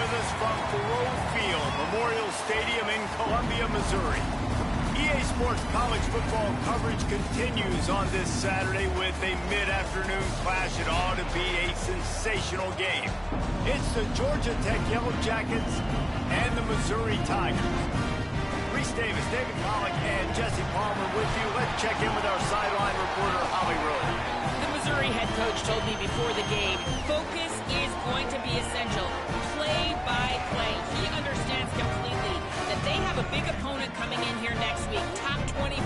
with us from Thoreau Field, Memorial Stadium in Columbia, Missouri. EA Sports college football coverage continues on this Saturday with a mid-afternoon clash. It ought to be a sensational game. It's the Georgia Tech Yellow Jackets and the Missouri Tigers. Reese Davis, David Pollack, and Jesse Palmer with you. Let's check in with our sideline reporter, Holly Rowe. The Missouri head coach told me before the game, focus is going to be essential. Play by play. He understands completely that they have a big opponent coming in here next week, top 25.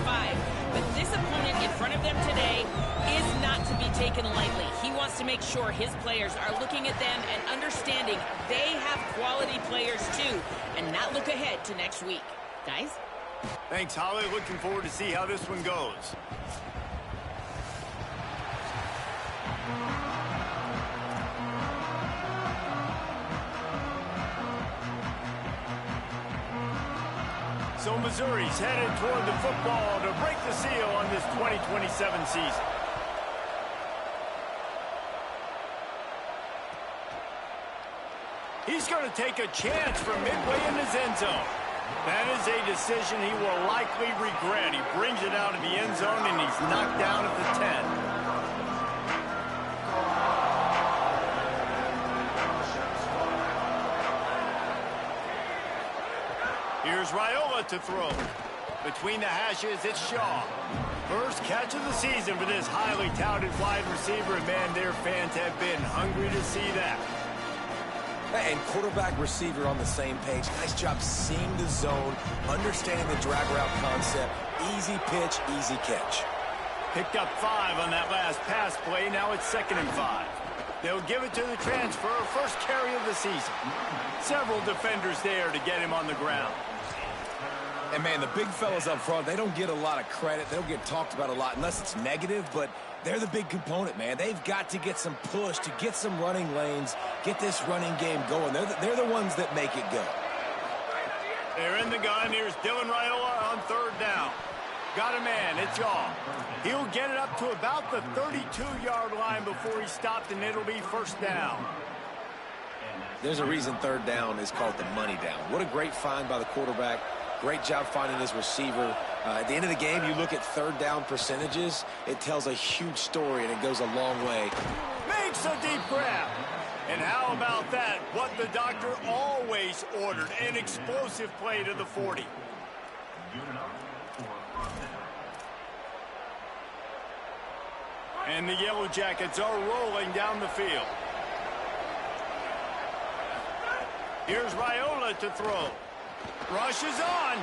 But this opponent in front of them today is not to be taken lightly. He wants to make sure his players are looking at them and understanding they have quality players too, and not look ahead to next week. Guys? Thanks, Holly. Looking forward to see how this one goes. So Missouri's headed toward the football to break the seal on this 2027 season. He's going to take a chance from midway in his end zone. That is a decision he will likely regret. He brings it out of the end zone, and he's knocked down at the 10. Here's Raiola to throw. Between the hashes, it's Shaw. First catch of the season for this highly touted wide receiver, and man, their fans have been hungry to see that. And quarterback receiver on the same page. Nice job seeing the zone, understanding the drag route concept. Easy pitch, easy catch. Picked up 5 on that last pass play. Now it's 2nd and 5. They'll give it to the transfer, first carry of the season. Several defenders there to get him on the ground. And, man, the big fellas up front, they don't get a lot of credit. They don't get talked about a lot unless it's negative, but they're the big component, man. They've got to get some push to get some running lanes, get this running game going. They're the ones that make it go. They're in the gun. Here's Dylan Raiola on 3rd down. Got a man. It's Shaw. He'll get it up to about the 32-yard line before he stopped, and it'll be 1st down. There's a reason 3rd down is called the money down. What a great find by the quarterback. Great job finding his receiver. At the end of the game, you look at 3rd down percentages. It tells a huge story, and it goes a long way. Makes a deep grab. And how about that? What the doctor always ordered, an explosive play to the 40. And the Yellow Jackets are rolling down the field. Here's Raiola to throw. Rush is on.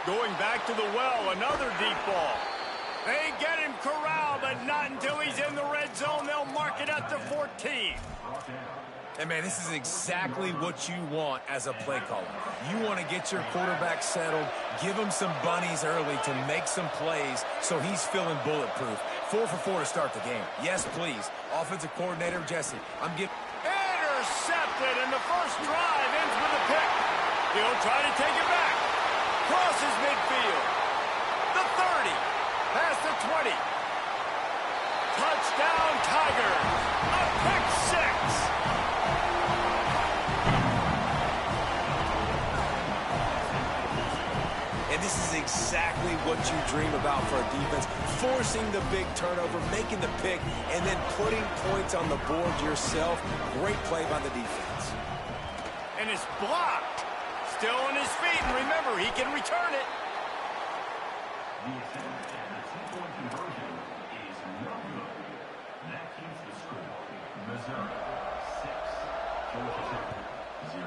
Going back to the well, another deep ball. They get him corralled, but not until he's in the red zone. They'll mark it at the 14. And, man, this is exactly what you want as a play caller. You want to get your quarterback settled, give him some bunnies early to make some plays so he's feeling bulletproof. 4 for 4 to start the game. Yes, please. Offensive coordinator Jesse, I'm giving... Intercepted, and the first drive ends with a pick. He'll try to take it back. Crosses midfield. The 30. Past the 20. Touchdown, Tigers. A pick 6. And this is exactly what you dream about for a defense. Forcing the big turnover, making the pick, and then putting points on the board yourself. Great play by the defense. And it's blocked. Still on his feet, and remember, he can return it. The attempt at the two-point conversion is no good. That keeps the score. Missouri 6, Georgia Tech 0.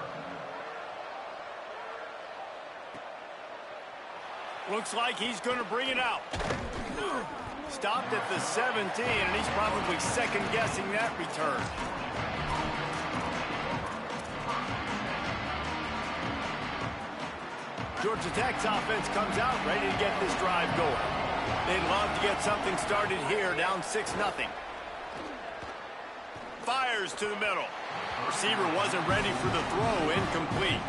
Looks like he's going to bring it out. Stopped at the 17, and he's probably second-guessing that return. Georgia Tech's offense comes out ready to get this drive going. They'd love to get something started here, down 6-0. Fires to the middle. Receiver wasn't ready for the throw, incomplete.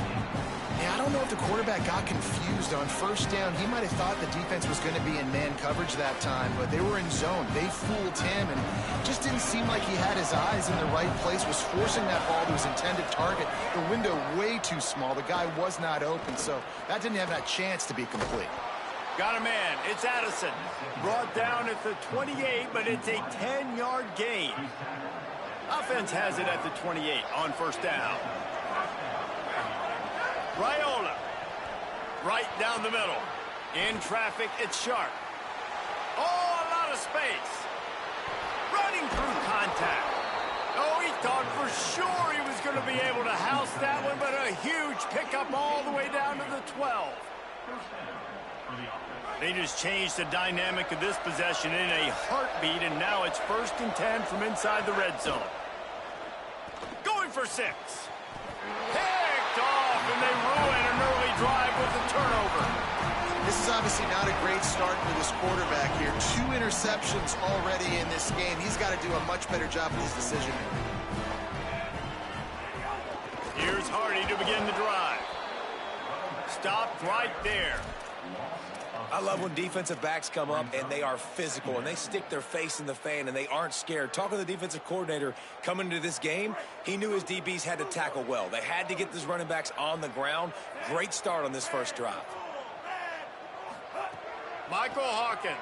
Yeah, I don't know if the quarterback got confused on first down. He might have thought the defense was going to be in man coverage that time, but they were in zone. They fooled him, and just didn't seem like he had his eyes in the right place, was forcing that ball to his intended target. The window way too small. The guy was not open, so that didn't have that chance to be complete. Got a man. It's Addison. Brought down at the 28, but it's a 10-yard gain. Offense has it at the 28 on first down. Raiola. Right down the middle. In traffic, it's Sharp. Oh, a lot of space. Running through contact. Oh, he thought for sure he was going to be able to house that one, but a huge pickup all the way down to the 12. They just changed the dynamic of this possession in a heartbeat, and now it's 1st and 10 from inside the red zone. Going for 6. Picked off, and they ruin an early drive with the turnover. This is obviously not a great start for this quarterback here. 2 interceptions already in this game. He's got to do a much better job with his decision. Here's Hardy to begin the drive. Stopped right there. I love when defensive backs come up and they are physical and they stick their face in the fan and they aren't scared. Talking to the defensive coordinator coming into this game, he knew his DBs had to tackle well. They had to get these running backs on the ground. Great start on this first drive. Michael Hawkins.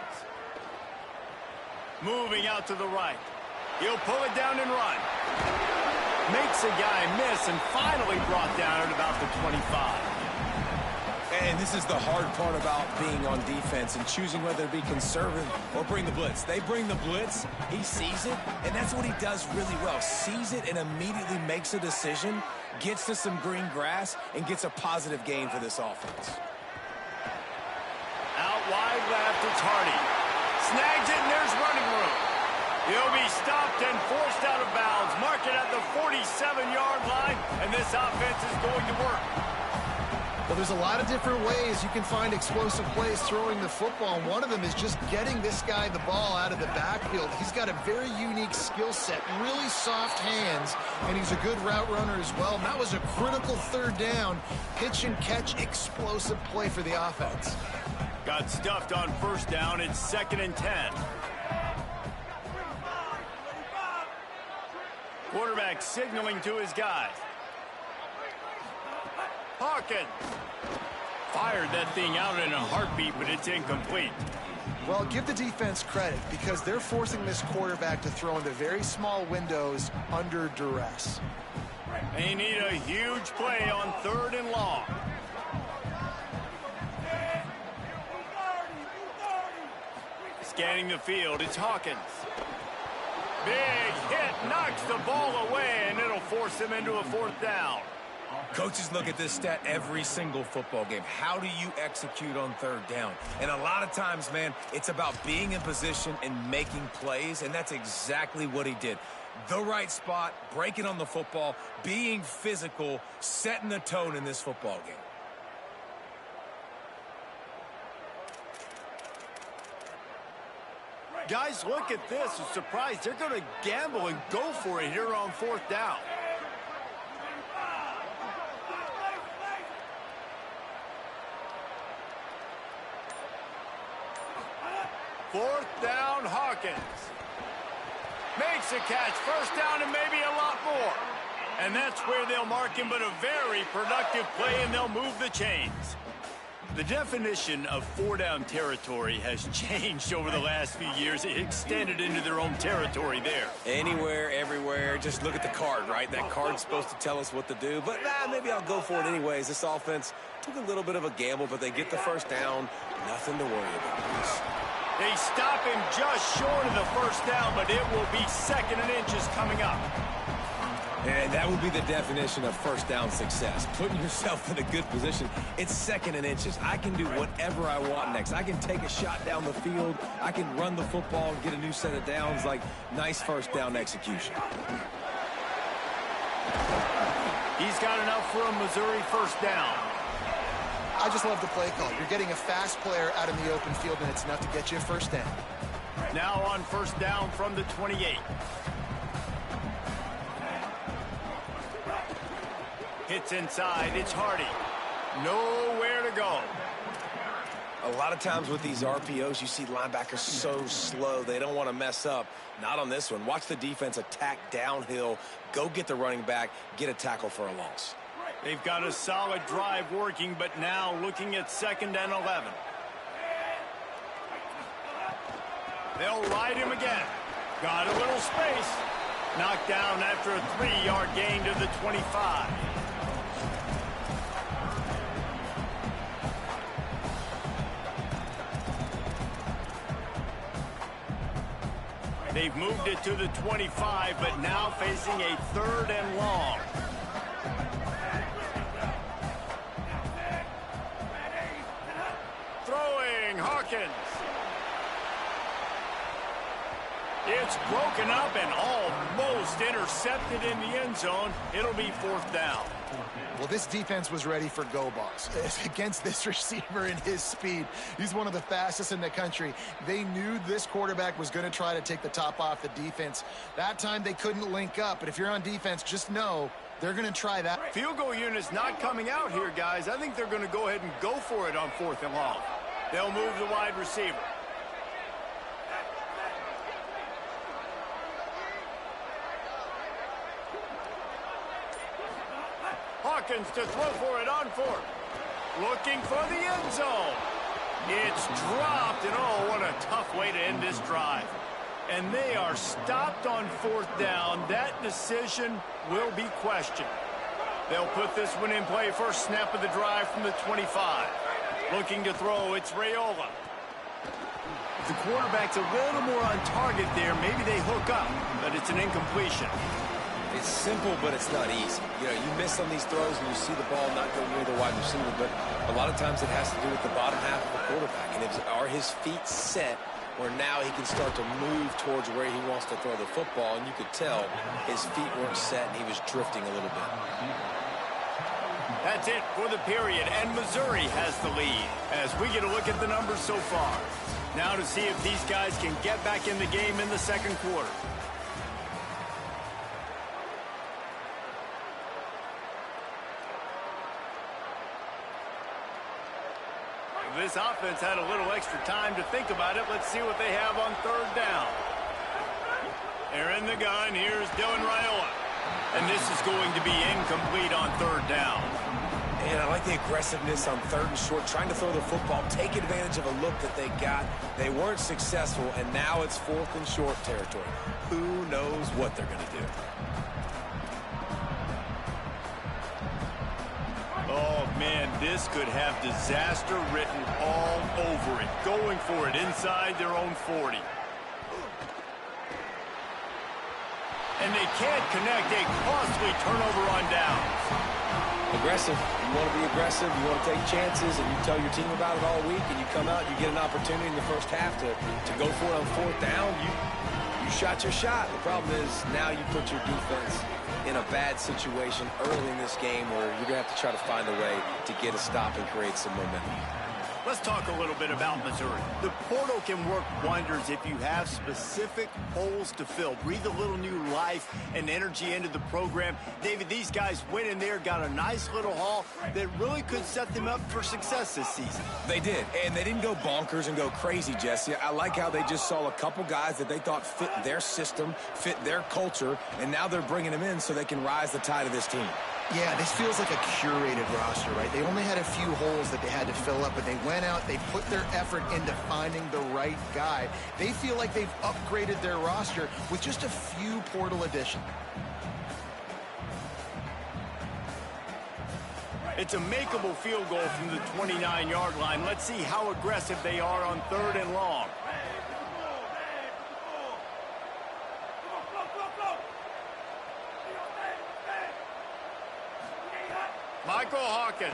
Moving out to the right. He'll pull it down and run. Makes a guy miss and finally brought down at about the 25. And this is the hard part about being on defense and choosing whether to be conservative or bring the blitz. They bring the blitz, he sees it, and that's what he does really well. Sees it and immediately makes a decision, gets to some green grass, and gets a positive gain for this offense. Out wide left, it's Hardy. Snags it, and there's running room. He'll be stopped and forced out of bounds. Mark it at the 47-yard line, and this offense is going to work. Well, there's a lot of different ways you can find explosive plays throwing the football. And one of them is just getting this guy the ball out of the backfield. He's got a very unique skill set, really soft hands, and he's a good route runner as well. And that was a critical 3rd down, pitch and catch, explosive play for the offense. Got stuffed on 1st down. It's 2nd and 10. Quarterback signaling to his guys. Hawkins fired that thing out in a heartbeat, but it's incomplete. Well, give the defense credit because they're forcing this quarterback to throw into very small windows under duress. They need a huge play on 3rd and long. Scanning the field, it's Hawkins. Big hit, knocks the ball away, and it'll force him into a 4th down. Coaches look at this stat every single football game. How do you execute on 3rd down? And a lot of times, man, it's about being in position and making plays, and that's exactly what he did. The right spot, breaking on the football, being physical, setting the tone in this football game. Guys, look at this. I'm surprised. They're going to gamble and go for it here on 4th down. 4th down, Hawkins. Makes a catch. 1st down and maybe a lot more. And that's where they'll mark him, but a very productive play, and they'll move the chains. The definition of 4-down territory has changed over the last few years. It extended into their own territory there. Anywhere, everywhere. Just look at the card, right? That card's supposed to tell us what to do. But maybe I'll go for it anyways. This offense took a little bit of a gamble, but they get the 1st down. Nothing to worry about. They stop him just short of the 1st down, but it will be 2nd and inches coming up. And that would be the definition of 1st down success. Putting yourself in a good position. It's 2nd and inches. I can do whatever I want next. I can take a shot down the field. I can run the football and get a new set of downs. Like, nice 1st down execution. He's got enough for a Missouri 1st down. I just love the play call. You're getting a fast player out in the open field, and it's enough to get you a 1st down. Now on 1st down from the 28. Hits inside, it's Hardy. Nowhere to go. A lot of times with these RPOs, you see linebackers so slow, they don't want to mess up. Not on this one. Watch the defense attack downhill, go get the running back, get a tackle for a loss. They've got a solid drive working, but now looking at 2nd and 11. They'll ride him again. Got a little space. Knocked down after a 3-yard gain to the 25. They've moved it to the 25, but now facing a 3rd and long. Throwing, Hawkins. It's broken up and almost intercepted in the end zone. It'll be 4th down. Well, this defense was ready for go balls against this receiver and his speed. He's one of the fastest in the country. They knew this quarterback was going to try to take the top off the defense. That time they couldn't link up, but if you're on defense, just know they're going to try that. Field goal unit's not coming out here, guys. I think they're going to go ahead and go for it on 4th and long. They'll move the wide receiver. Hawkins to throw for it on 4th. Looking for the end zone. It's dropped, and oh, what a tough way to end this drive. And they are stopped on 4th down. That decision will be questioned. They'll put this one in play. First snap of the drive from the 25. Looking to throw, it's Raiola. If the quarterback's a little more on target there, maybe they hook up, but it's an incompletion. It's simple, but it's not easy. You know, you miss on these throws and you see the ball not go near the wide receiver, but a lot of times it has to do with the bottom half of the quarterback. And are his feet set where now he can start to move towards where he wants to throw the football? And you could tell his feet weren't set and he was drifting a little bit. That's it for the period, and Missouri has the lead as we get a look at the numbers so far. Now to see if these guys can get back in the game in the 2nd quarter. This offense had a little extra time to think about it. Let's see what they have on 3rd down. They're in the gun. Here's Dylan Raiola. And this is going to be incomplete on 3rd down. And I like the aggressiveness on 3rd and short, trying to throw the football, take advantage of a look that they got. They weren't successful, and now it's 4th and short territory. Who knows what they're going to do? Oh, man, this could have disaster written all over it. Going for it inside their own 40. And they can't connect. A costly turnover on downs. Aggressive. You want to be aggressive. You want to take chances, and you tell your team about it all week, and you come out and you get an opportunity in the first half to go for it on 4th down. You shot your shot. The problem is now you put your defense in a bad situation early in this game where you're going to have to try to find a way to get a stop and create some momentum. Let's talk a little bit about Missouri. The portal can work wonders if you have specific holes to fill. Breathe a little new life and energy into the program. David, these guys went in there, got a nice little haul that really could set them up for success this season. They did, and they didn't go bonkers and go crazy, Jesse. I like how they just saw a couple guys that they thought fit their system, fit their culture, and now they're bringing them in so they can rise the tide of this team. Yeah, this feels like a curated roster, right? They only had a few holes that they had to fill up, but they went out, they put their effort into finding the right guy. They feel like they've upgraded their roster with just a few portal additions. It's a makeable field goal from the 29-yard line. Let's see how aggressive they are on 3rd and long. Michael Hawkins.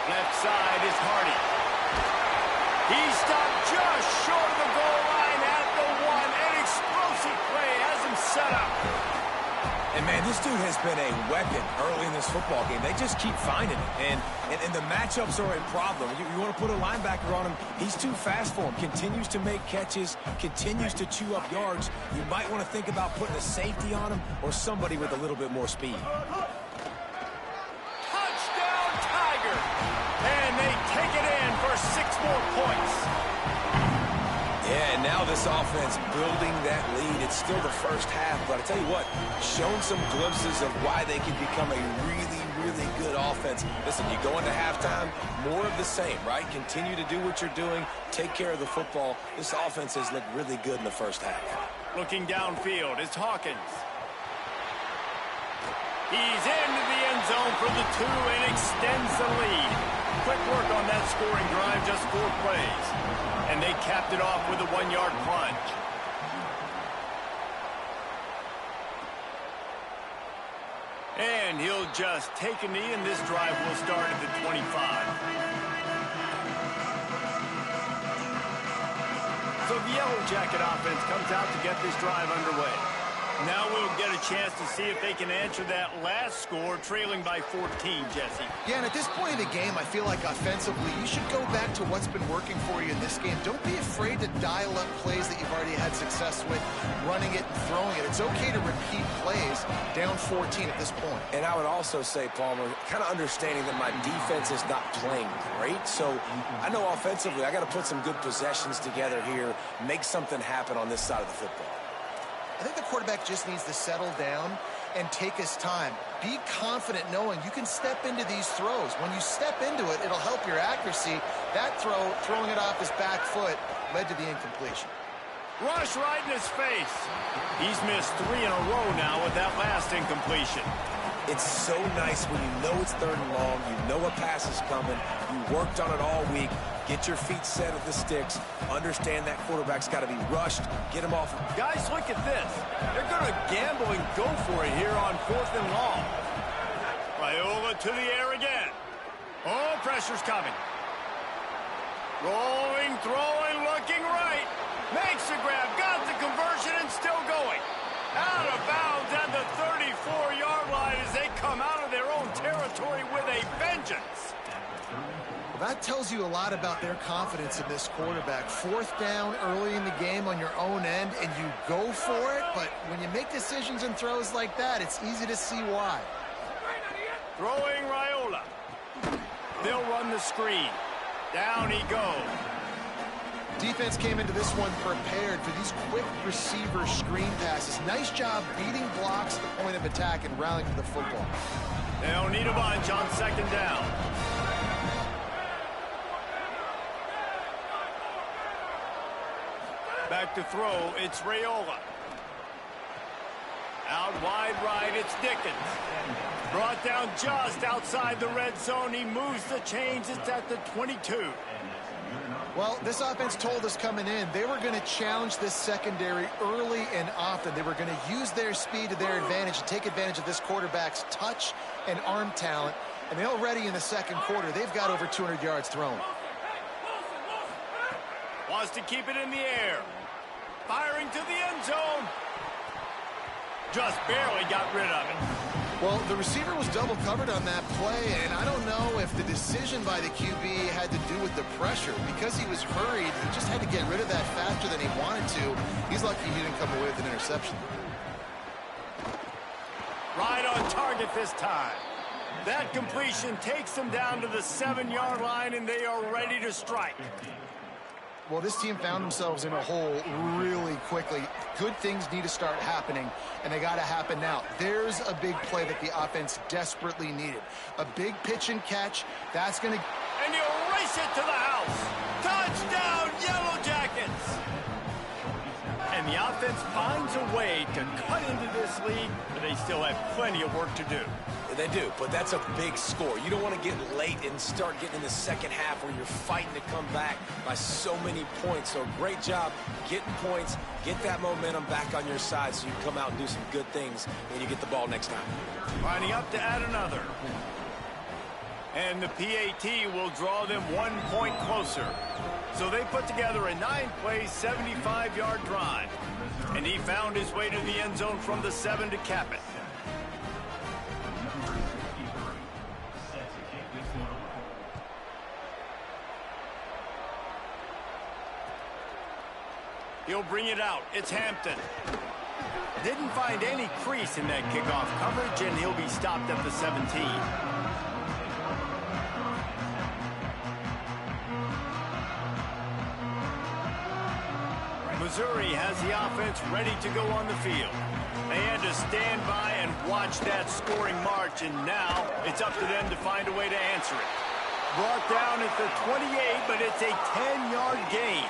Left side is Hardy. He stopped just short of the goal line at the 1. An explosive play has him set up. And, man, this dude has been a weapon early in this football game. They just keep finding it. And the matchups are a problem. You want to put a linebacker on him. He's too fast for him. Continues to make catches. Continues to chew up yards. You might want to think about putting a safety on him or somebody with a little bit more speed. Touchdown, this offense building that lead. It's still the first half, but I tell you what, shown some glimpses of why they can become a really, really good offense. Listen, you go into halftime, more of the same, right? Continue to do what you're doing, take care of the football. This offense has looked really good in the first half. Looking downfield, it's Hawkins. He's into the end zone for the 2 and extends the lead. Quick work on that scoring drive, just 4 plays. And they capped it off with a 1-yard plunge. And he'll just take a knee, and this drive will start at the 25. So the Yellow Jacket offense comes out to get this drive underway. Now we'll get a chance to see if they can answer that last score, trailing by 14, Jesse. Yeah, and at this point in the game, I feel like offensively, you should go back to what's been working for you in this game. Don't be afraid to dial up plays that you've already had success with, running it and throwing it. It's okay to repeat plays down 14 at this point. And I would also say, Palmer, kind of understanding that my defense is not playing great. So I know offensively, I got to put some good possessions together here, make something happen on this side of the football. I think the quarterback just needs to settle down and take his time. Be confident knowing you can step into these throws. When you step into it, it'll help your accuracy. That throw, throwing it off his back foot, led to the incompletion. Rush right in his face. He's missed 3 in a row now with that last incompletion. It's so nice when you know it's 3rd and long, you know a pass is coming, you worked on it all week, get your feet set at the sticks, understand that quarterback's got to be rushed, get him off. Guys, look at this. They're going to gamble and go for it here on 4th and long. Raiola to the air again. Oh, pressure's coming. Rolling, throwing, looking right. Makes the grab, got the conversion, and still going. Out of bounds at the 34-yard line as they come out of their own territory with a vengeance. Well, that tells you a lot about their confidence in this quarterback. 4th down early in the game on your own end, and you go for it, but when you make decisions and throws like that, it's easy to see why. Throwing Raiola. They'll run the screen. Down he goes. Defense came into this one prepared for these quick receiver screen passes. Nice job beating blocks at the point of attack and rallying to the football. They'll need a bunch on 2nd down. Back to throw, it's Raiola. Out wide right, it's Dickens. Brought down just outside the red zone. He moves the chains. It's at the 22. Well, this offense told us coming in they were going to challenge this secondary early and often. They were going to use their speed to their advantage and take advantage of this quarterback's touch and arm talent. And already in the 2nd quarter, they've got over 200 yards thrown. Wants to keep it in the air. Firing to the end zone. Just barely got rid of it. Well, the receiver was double covered on that play, and I don't know if the decision by the QB had to do with the pressure. Because he was hurried, he just had to get rid of that faster than he wanted to. He's lucky he didn't come away with an interception. Right on target this time. That completion takes them down to the 7-yard line, and they are ready to strike. Well, this team found themselves in a hole really quickly. Good things need to start happening, and they got to happen now. There's a big play that the offense desperately needed. A big pitch and catch. That's going to... And he'll race it to the house. Touchdown, Yellow Jackets! And the offense finds a way to cut into this lead, but they still have plenty of work to do. They do, but that's a big score. You don't want to get late and start getting in the 2nd half where you're fighting to come back by so many points. So great job getting points, get that momentum back on your side so you can come out and do some good things when you get the ball next time. Lining up to add another. And the PAT will draw them 1 point closer. So they put together a 9-play, 75-yard drive. And he found his way to the end zone from the 7 to cap it. He'll bring it out. It's Hampton. Didn't find any crease in that kickoff coverage, and he'll be stopped at the 17. Missouri has the offense ready to go on the field. They had to stand by and watch that scoring march, and now it's up to them to find a way to answer it. Brought down at the 28, but it's a 10-yard gain.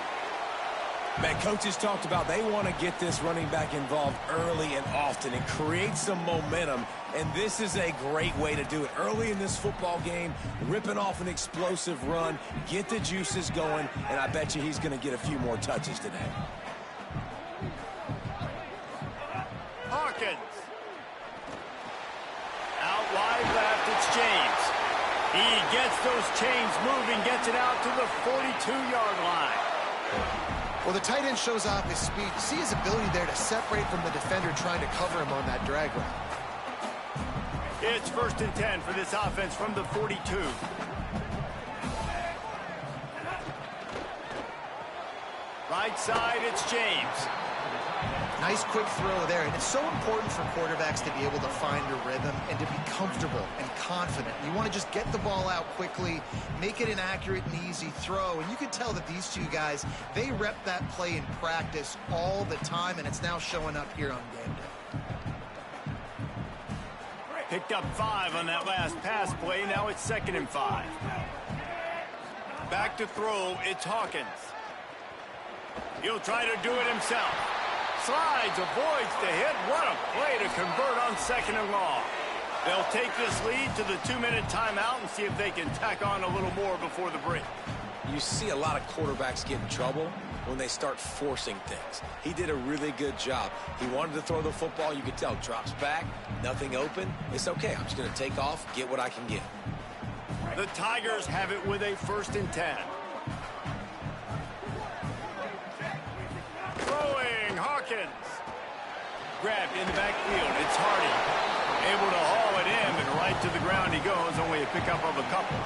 Man, coaches talked about they want to get this running back involved early and often and create some momentum, and this is a great way to do it. Early in this football game, ripping off an explosive run, get the juices going, and I bet you he's going to get a few more touches today. Hawkins. Out wide left, it's James. He gets those chains moving, gets it out to the 42-yard line. Well, the tight end shows off his speed. You see his ability there to separate from the defender trying to cover him on that drag route. It's 1st and 10 for this offense from the 42. Right side, it's James. Nice quick throw there, and it's so important for quarterbacks to be able to find a rhythm and to be comfortable and confident. You want to just get the ball out quickly, make it an accurate and easy throw, and you can tell that these two guys, they rep that play in practice all the time, and it's now showing up here on game day. Picked up 5 on that last pass play. Now it's 2nd and 5. Back to throw, it's Hawkins. He'll try to do it himself. Slides, avoids the hit. What a play to convert on 2nd and long. They'll take this lead to the 2-minute timeout and see if they can tack on a little more before the break. You see a lot of quarterbacks get in trouble when they start forcing things. He did a really good job. He wanted to throw the football. You could tell, drops back, nothing open. It's okay. I'm just going to take off, get what I can get. The Tigers have it with a 1st and 10. Throwing, Hawkins. Grabbed in the backfield. It's Hardy. Able to haul it in, and right to the ground he goes. Only a pickup of a couple.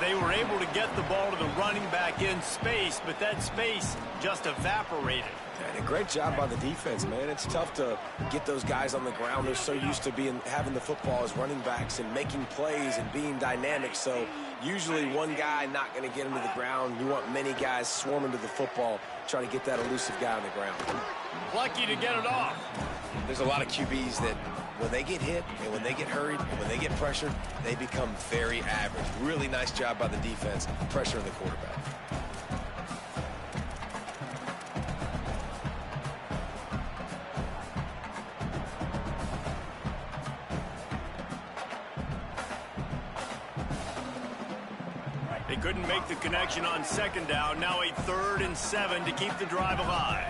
They were able to get the ball to the running back in space, but that space just evaporated. And a great job by the defense, man. It's tough to get those guys on the ground. They're so used to having the football as running backs and making plays and being dynamic. So usually one guy not going to get him to the ground. You want many guys swarming to the football, trying to get that elusive guy on the ground. Lucky to get it off. There's a lot of QBs that when they get hit and when they get hurried and when they get pressured, they become very average. Really nice job by the defense, pressuring the quarterback. They couldn't make the connection on 2nd down. Now a 3rd and 7 to keep the drive alive.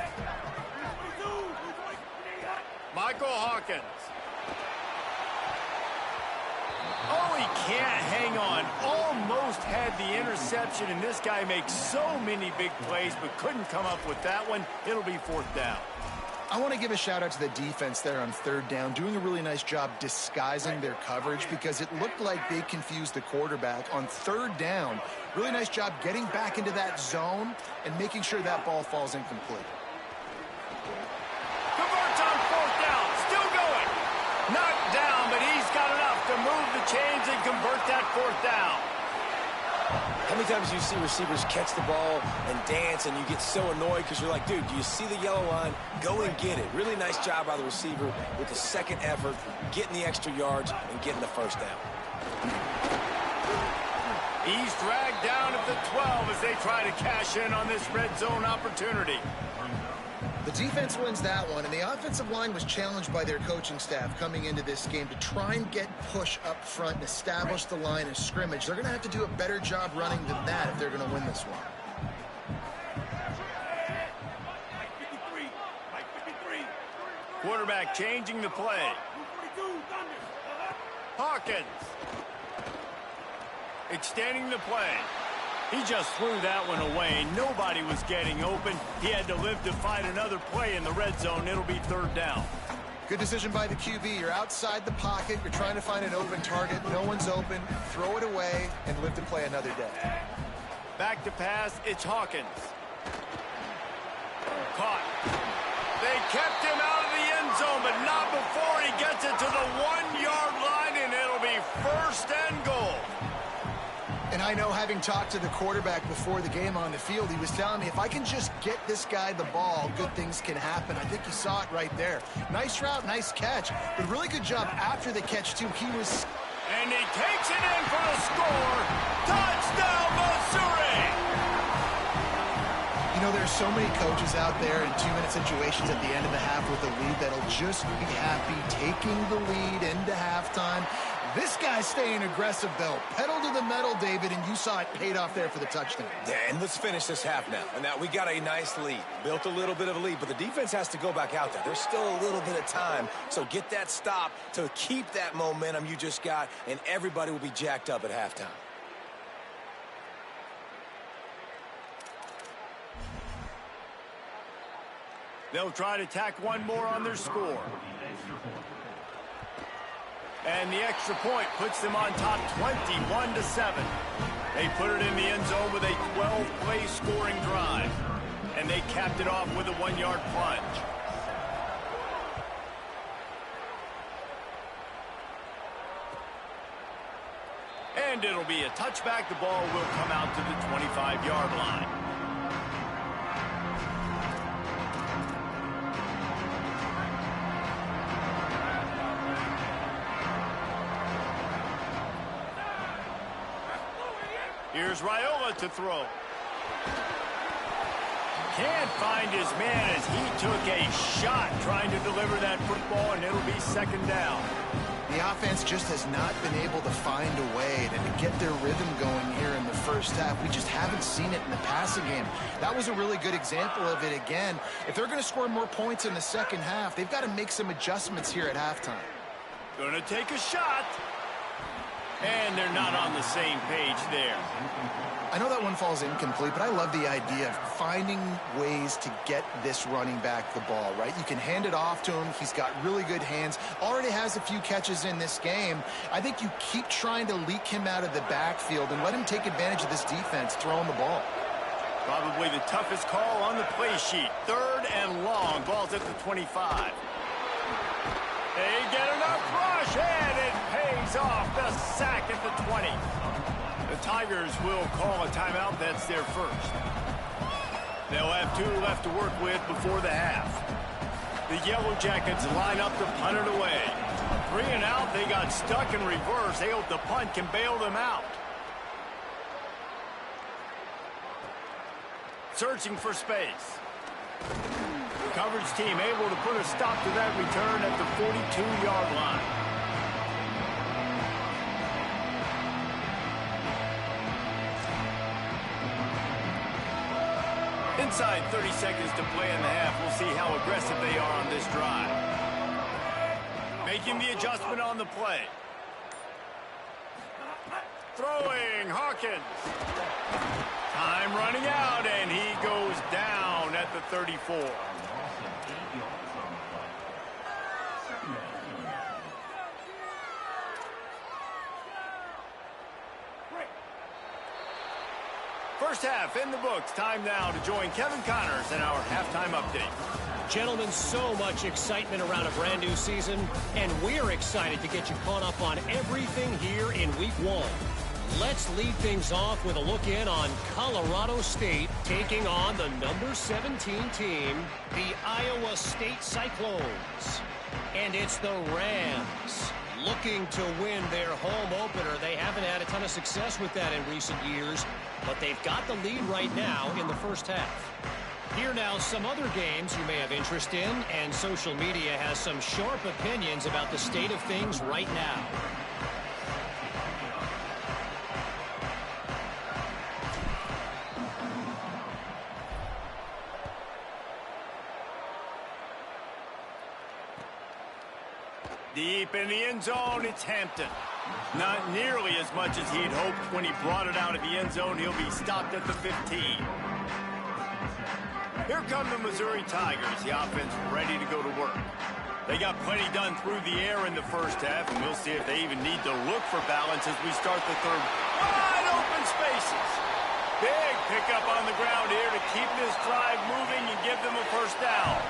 Michael Hawkins. Oh, he can't hang on. Almost had the interception, and this guy makes so many big plays, but couldn't come up with that one. It'll be 4th down. I want to give a shout out to the defense there on 3rd down, doing a really nice job disguising their coverage because it looked like they confused the quarterback on 3rd down. Really nice job getting back into that zone and making sure that ball falls incomplete. Converts on 4th down, still going. Knocked down, but he's got enough to move the chains and convert that 4th down. How many times do you see receivers catch the ball and dance and you get so annoyed because you're like, dude, do you see the yellow line? Go and get it. Really nice job by the receiver with the 2nd effort, getting the extra yards and getting the 1st down. He's dragged down at the 12 as they try to cash in on this red zone opportunity. The defense wins that one, and the offensive line was challenged by their coaching staff coming into this game to try and get push up front and establish the line of scrimmage. They're going to have to do a better job running than that if they're going to win this one. Quarterback changing the play. Hawkins. Extending the play. He just threw that one away. Nobody was getting open. He had to live to fight another play in the red zone. It'll be 3rd down. Good decision by the QB. You're outside the pocket. You're trying to find an open target. No one's open. Throw it away and live to play another day. Back to pass. It's Hawkins. Caught. They kept him out of the end zone, but not before he gets it to the 1-yard line, and it'll be 1st and goal. And I know, having talked to the quarterback before the game on the field, he was telling me if I can just get this guy the ball, good things can happen. I think you saw it right there. Nice route, nice catch, but really good job after the catch, too. He was... And he takes it in for the score. Touchdown, Missouri! You know, there's so many coaches out there in two-minute situations at the end of the half with a lead that'll just be happy taking the lead into halftime. This guy's staying aggressive, though. Pedal to the metal, David, and you saw it paid off there for the touchdown. Yeah, and let's finish this half now. And now we got a nice lead. Built a little bit of a lead, but the defense has to go back out there. There's still a little bit of time, so get that stop to keep that momentum you just got, and everybody will be jacked up at halftime. They'll try to tack one more on their score. And the extra point puts them on top 21-7. They put it in the end zone with a 12-play scoring drive. And they capped it off with a 1-yard plunge. And it'll be a touchback. The ball will come out to the 25-yard line. Here's Raiola to throw. Can't find his man as he took a shot trying to deliver that football, and it'll be second down. The offense just has not been able to find a way to get their rhythm going here in the first half. We just haven't seen it in the passing game. That was a really good example of it again. If they're going to score more points in the second half, they've got to make some adjustments here at halftime. Going to take a shot. And they're not on the same page there. I know that one falls incomplete, but I love the idea of finding ways to get this running back the ball, right? You can hand it off to him. He's got really good hands. Already has a few catches in this game. I think you keep trying to leak him out of the backfield and let him take advantage of this defense throwing the ball. Probably the toughest call on the play sheet. 3rd and long. Ball's at the 25. They get enough rush, and it pays off. The sack at the 20. The Tigers will call a timeout. That's their first. They'll have 2 left to work with before the half. The Yellow Jackets line up to punt it away. 3 and out. They got stuck in reverse. They hope the punt can bail them out. Searching for space. The coverage team able to put a stop to that return at the 42-yard line. Inside 30 seconds to play in the half. We'll see how aggressive they are on this drive. Making the adjustment on the play. Throwing, Hawkins. Time running out, and he goes down at the 34. First half in the books. Time now to join Kevin Connors in our halftime update. Gentlemen, so much excitement around a brand new season, and we're excited to get you caught up on everything here in Week 1. Let's lead things off with a look in on Colorado State taking on the number 17 team, the Iowa State Cyclones. And it's the Rams looking to win their home opener. They haven't had a ton of success with that in recent years, but they've got the lead right now in the first half. Here now, some other games you may have interest in, and social media has some sharp opinions about the state of things right now. Deep in the end zone, it's Hampton. Not nearly as much as he'd hoped when he brought it out of the end zone. He'll be stopped at the 15. Here come the Missouri Tigers. The offense ready to go to work. They got plenty done through the air in the first half, and we'll see if they even need to look for balance as we start the third. Wide open spaces. Big pickup on the ground here to keep this drive moving and give them a first down.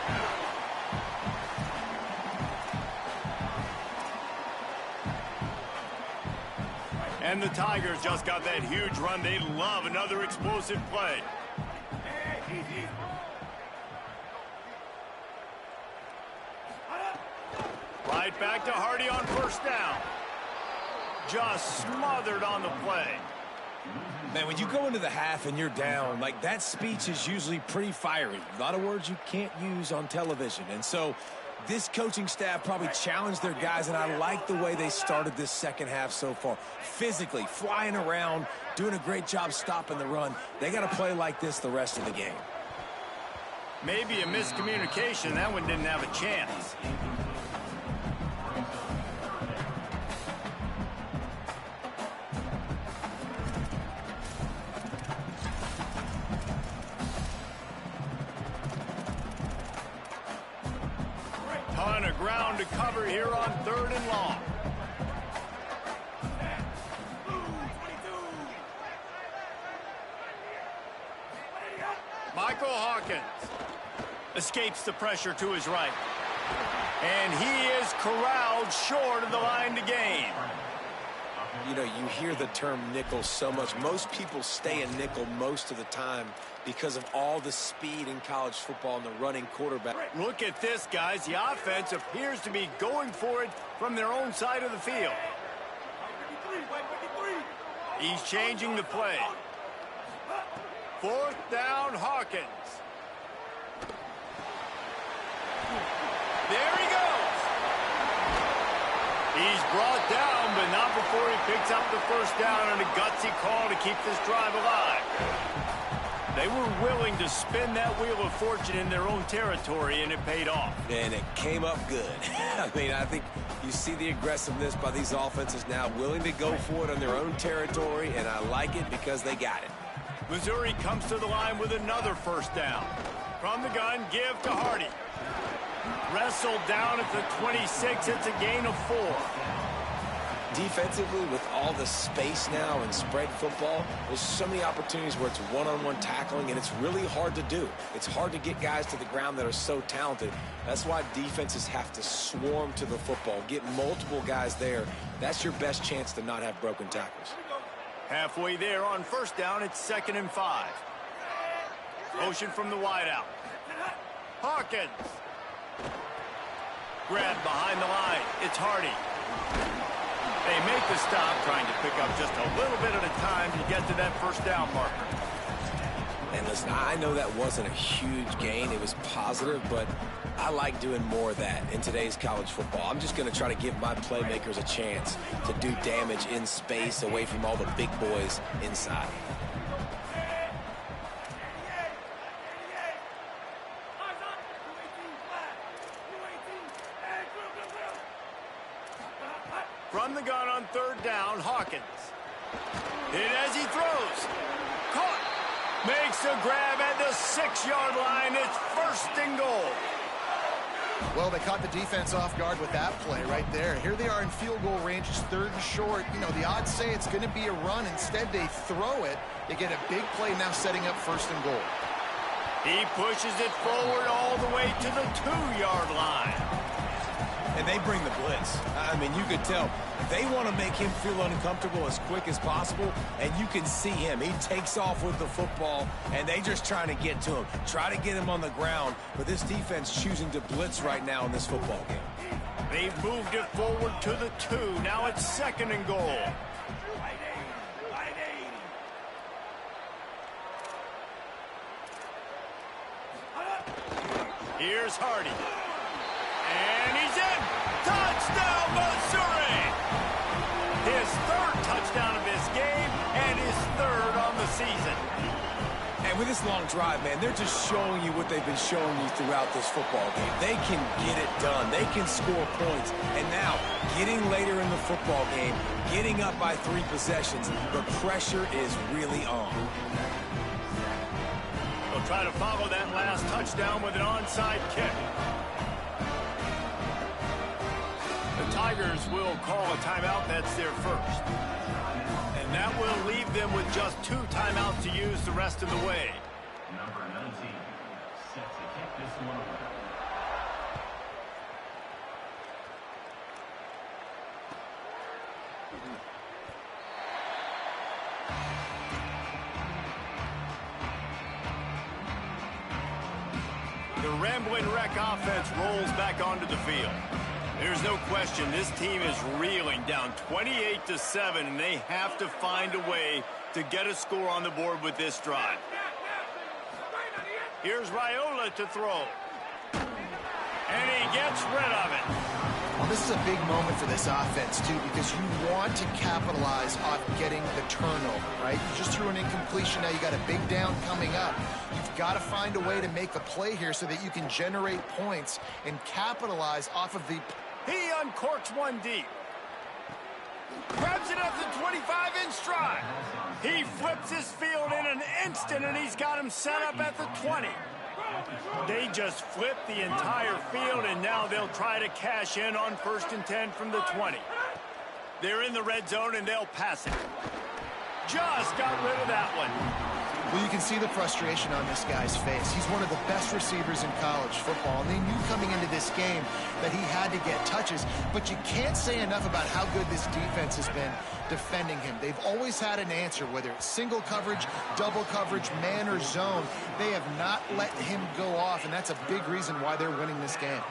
And the Tigers just got that huge run. They love another explosive play. Right back to Hardy on first down. Just smothered on the play. Man, when you go into the half and you're down, like, that speech is usually pretty fiery. A lot of words you can't use on television. And so this coaching staff probably challenged their guys, and I like the way they started this second half so far. Physically, flying around, doing a great job stopping the run. They got to play like this the rest of the game. Maybe a miscommunication. That one didn't have a chance. Ton of ground to cover here on 3rd and long. Michael Hawkins escapes the pressure to his right. And he is corralled short of the line to gain. You know, you hear the term nickel so much. Most people stay in nickel most of the time because of all the speed in college football and the running quarterback. Look at this, guys. The offense appears to be going for it from their own side of the field. He's changing the play. 4th down, Hawkins. There he goes. He's brought down, but not before he picks up the first down on a gutsy call to keep this drive alive. They were willing to spin that wheel of fortune in their own territory, and it paid off. And it came up good. I mean, I think you see the aggressiveness by these offenses now, willing to go for it on their own territory, and I like it because they got it. Missouri comes to the line with another first down. From the gun, give to Hardy. Wrestled down at the 26. It's a gain of 4. Defensively, with all the space now and spread football, there's so many opportunities where it's one-on-one tackling, and it's really hard to do. It's hard to get guys to the ground that are so talented. That's why defenses have to swarm to the football, get multiple guys there. That's your best chance to not have broken tackles. Halfway there on first down, it's 2nd and 5. Motion from the wideout. Hawkins. Grabbed behind the line. It's Hardy. They make the stop, trying to pick up just a little bit at a time to get to that first down marker. And listen, I know that wasn't a huge gain. It was positive, but I like doing more of that in today's college football. I'm just going to try to give my playmakers a chance to do damage in space away from all the big boys inside. From the gun on 3rd down, Hawkins. Hit as he throws. Caught. Makes a grab at the 6-yard line. It's 1st and goal. Well, they caught the defense off guard with that play right there. Here they are in field goal range. It's 3rd and short. You know, the odds say it's going to be a run. Instead, they throw it. They get a big play now setting up 1st and goal. He pushes it forward all the way to the 2-yard line. And they bring the blitz. I mean, you could tell they want to make him feel uncomfortable as quick as possible, and you can see him. He takes off with the football, and they just trying to get to him, try to get him on the ground. But this defense choosing to blitz right now in this football game. They've moved it forward to the 2. Now it's 2nd and goal. Here's Hardy. And he's in. Touchdown, Missouri! His 3rd touchdown of this game and his 3rd on the season. And with this long drive, man, they're just showing you what they've been showing you throughout this football game. They can get it done. They can score points. And now, getting later in the football game, getting up by 3 possessions, the pressure is really on. They'll try to follow that last touchdown with an onside kick. The Tigers will call a timeout. That's their first. And that will leave them with just 2 timeouts to use the rest of the way. Number 19, set to kick this one away. The Rambling Wreck offense rolls back onto the field. There's no question this team is reeling, down 28-7, and they have to find a way to get a score on the board with this drive. Here's Raiola to throw. And he gets rid of it. Well, this is a big moment for this offense, too, because you want to capitalize on getting the turnover, right? You just threw an incompletion. Now you got a big down coming up. You've got to find a way to make a play here so that you can generate points and capitalize off of the... He uncorks one deep. Grabs it up to 25 in stride. He flips his field in an instant, and he's got him set up at the 20. They just flipped the entire field, and now they'll try to cash in on 1st and 10 from the 20. They're in the red zone, and they'll pass it. Just got rid of that one. Well, you can see the frustration on this guy's face. He's one of the best receivers in college football, and they knew coming into this game that he had to get touches, but you can't say enough about how good this defense has been defending him. They've always had an answer, whether it's single coverage, double coverage, man or zone. They have not let him go off, and that's a big reason why they're winning this game.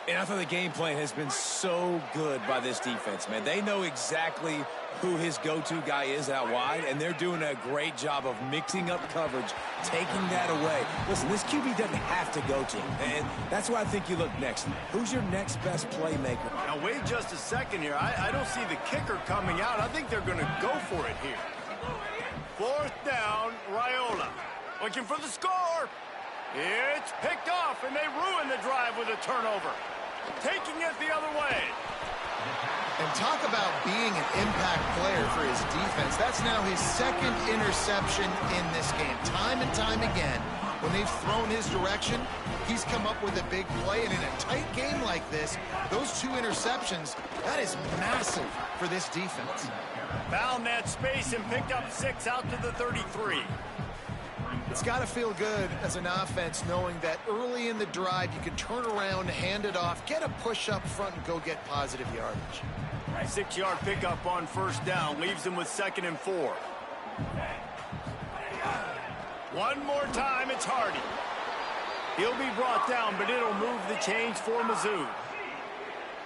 And I thought the game plan has been so good by this defense, man. They know exactly who his go-to guy is out wide, and they're doing a great job of mixing up coverage, taking that away. Listen, this QB doesn't have to go to him, and that's why I think you look next. Who's your next best playmaker? Now, wait just a second here. I don't see the kicker coming out. I think they're going to go for it here. 4th down, Raiola. Looking for the score. It's picked off, and they ruin the drive with a turnover. Taking it the other way. And talk about being an impact player for his defense. That's now his 2nd interception in this game. Time and time again, when they've thrown his direction, he's come up with a big play. And in a tight game like this, those 2 interceptions, that is massive for this defense. Found that space and picked up 6 out to the 33. It's got to feel good as an offense knowing that early in the drive you can turn around, hand it off, get a push up front, and go get positive yardage. 6-yard pickup on 1st down leaves them with 2nd and 4. One more time, it's Hardy. He'll be brought down, but it'll move the chains for Mizzou.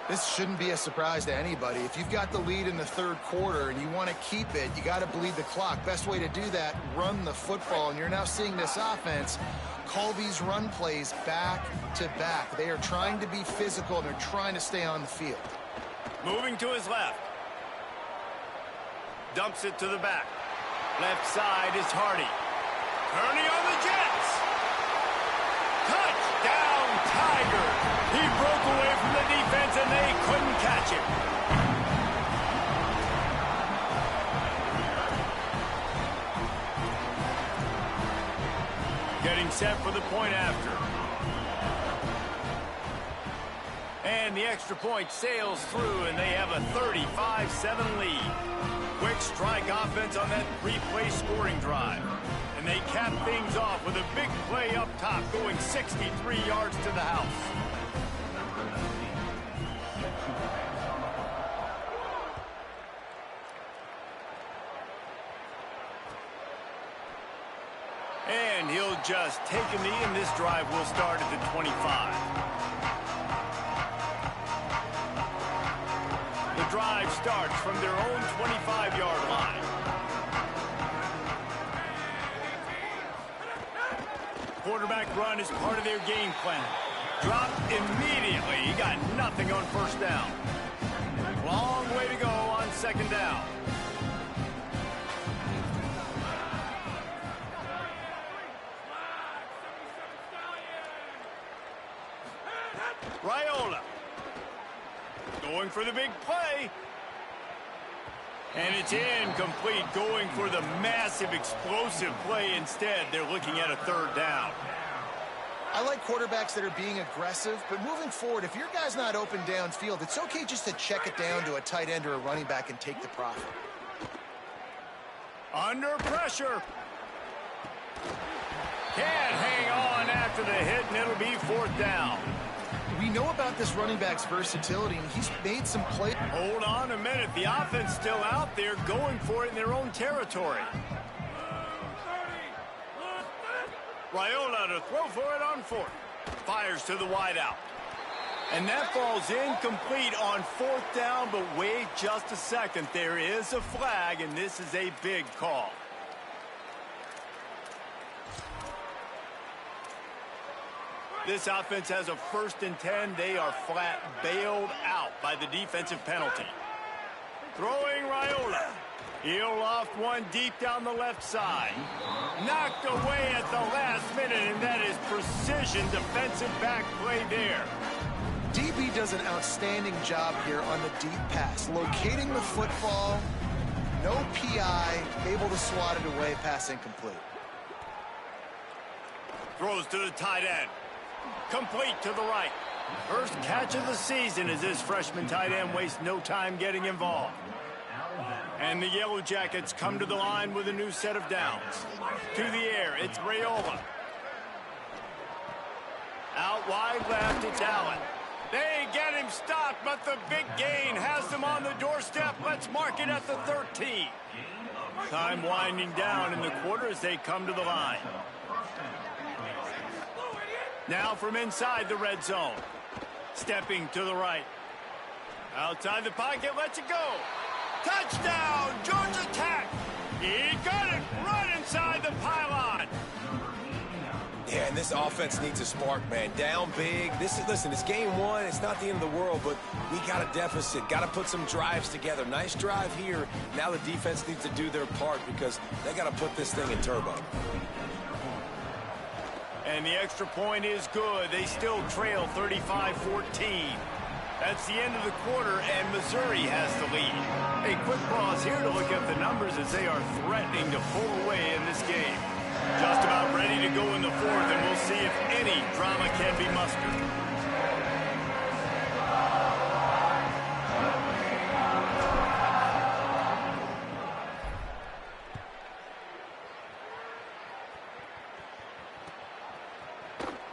This shouldn't be a surprise to anybody. If you've got the lead in the 3rd quarter and you want to keep it, you got to bleed the clock. Best way to do that, run the football. And you're now seeing this offense call these run plays back to back. They are trying to be physical, and they're trying to stay on the field. Moving to his left. Dumps it to the back. Left side is Hardy. Turning on the Jets. Touchdown, Tigers. He broke away from the defense, and they couldn't catch it. Getting set for the point after. And the extra point sails through, and they have a 35-7 lead. Quick strike offense on that 3-play scoring drive. And they cap things off with a big play up top, going 63 yards to the house. And he'll just take a knee, and this drive will start at the 25. The drive starts from their own 25-yard line. Quarterback run is part of their game plan. Dropped immediately. He got nothing on 1st down. Long way to go on 2nd down. Raiola. Going for the big play. And it's incomplete, going for the massive explosive play instead. They're looking at a 3rd down. I like quarterbacks that are being aggressive, but moving forward, if your guy's not open downfield, it's okay just to check it down to a tight end or a running back and take the profit. Under pressure. Can't hang on after the hit, and it'll be 4th down. We know about this running back's versatility, and he's made some plays. Hold on a minute. The offense still out there going for it in their own territory. Raiola to throw for it on 4th. Fires to the wideout. And that falls incomplete on 4th down, but wait just a second. There is a flag, and this is a big call. This offense has a 1st and 10. They are flat bailed out by the defensive penalty. Throwing Raiola. He'll loft one deep down the left side. Knocked away at the last minute, and that is precision defensive back play there. DB does an outstanding job here on the deep pass. Locating the football, no PI, able to swat it away, pass incomplete. Throws to the tight end. Complete to the right. First catch of the season as this freshman tight end wastes no time getting involved. And the Yellow Jackets come to the line with a new set of downs. To the air, it's Raiola. Out wide left, it's Allen. They get him stopped, but the big gain has them on the doorstep. Let's mark it at the 13. Time winding down in the quarter as they come to the line. Now from inside the red zone. Stepping to the right. Outside the pocket, lets it go. Touchdown, Georgia Tech. He got it right inside the pylon. Yeah, and this offense needs a spark, man. Down big. Listen, it's game one. It's not the end of the world, but we got a deficit. Got to put some drives together. Nice drive here. Now the defense needs to do their part because they got to put this thing in turbo. And the extra point is good. They still trail 35-14. That's the end of the quarter, and Missouri has the lead. A quick pause here to look at the numbers as they are threatening to pull away in this game. Just about ready to go in the 4th, and we'll see if any drama can be mustered.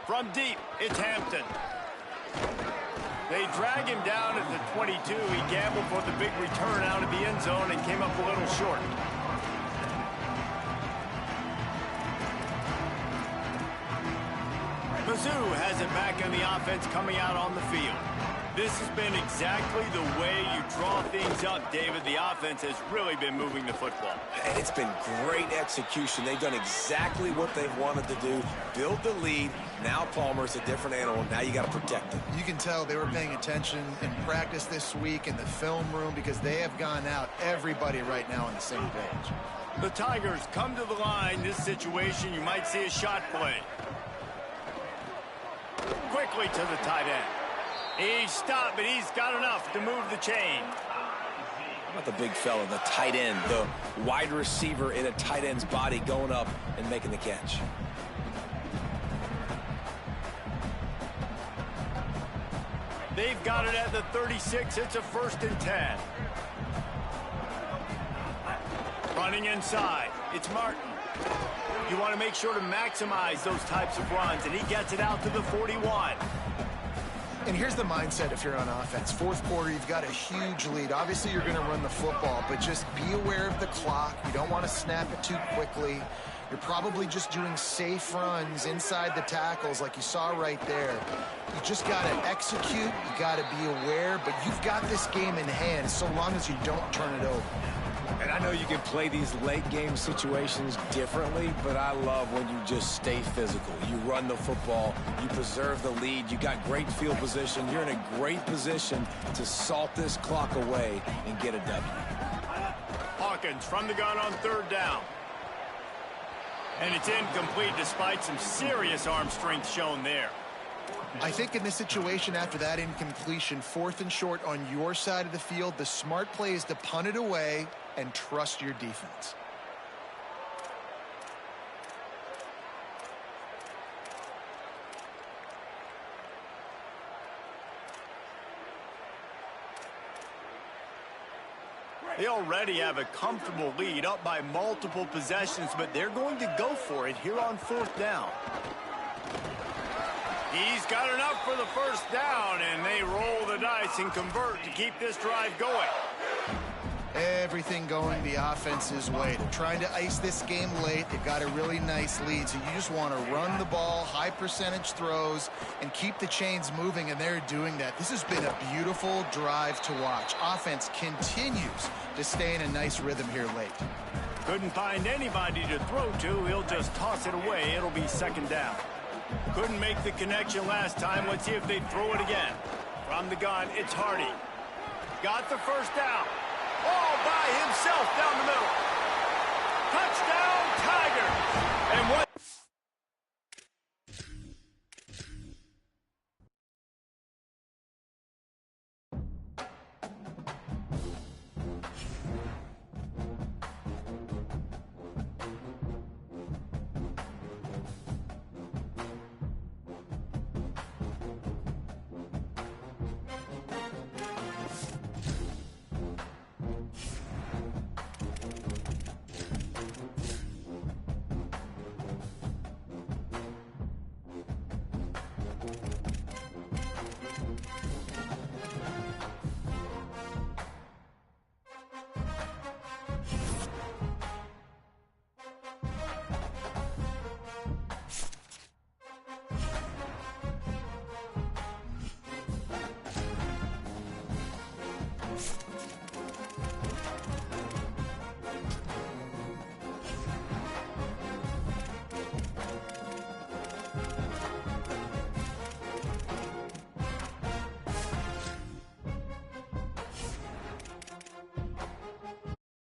From deep, it's Hampton. They drag him down at the 22. He gambled for the big return out of the end zone and came up a little short. Mizzou has it back on the offense coming out on the field. This has been exactly the way you draw things up, David. The offense has really been moving the football. And it's been great execution. They've done exactly what they've wanted to do. Build the lead. Now Palmer's a different animal. Now you got to protect him. You can tell they were paying attention in practice this week in the film room because they have gone out, everybody right now on the same page. The Tigers come to the line. This situation, you might see a shot play. Quickly to the tight end. He's stopped, but he's got enough to move the chain. How about the big fella, the tight end, the wide receiver in a tight end's body going up and making the catch? They've got it at the 36. It's a 1st and 10. Running inside. It's Martin. You want to make sure to maximize those types of runs, and he gets it out to the 41. And here's the mindset if you're on offense. 4th quarter, you've got a huge lead. Obviously, you're going to run the football, but just be aware of the clock. You don't want to snap it too quickly. You're probably just doing safe runs inside the tackles like you saw right there. You just got to execute. You got to be aware, but you've got this game in hand so long as you don't turn it over. And I know you can play these late game situations differently, but I love when you just stay physical. You run the football, you preserve the lead, you got great field position, you're in a great position to salt this clock away and get a W. Hawkins from the gun on 3rd down. And it's incomplete despite some serious arm strength shown there. I think in this situation after that incompletion, 4th and short on your side of the field, the smart play is to punt it away and trust your defense. They already have a comfortable lead up by multiple possessions, but they're going to go for it here on 4th down. He's got enough for the 1st down, and they roll the dice and convert to keep this drive going. Everything going the offense's way. They're trying to ice this game late. They've got a really nice lead, so you just want to run the ball, high percentage throws, and keep the chains moving, and they're doing that. This has been a beautiful drive to watch. Offense continues to stay in a nice rhythm here late. Couldn't find anybody to throw to. He'll just toss it away. It'll be second down. Couldn't make the connection last time. Let's see if they throw it again. From the gun, it's Hardy. Got the first down. All by himself down the middle. Touchdown, Tigers. And what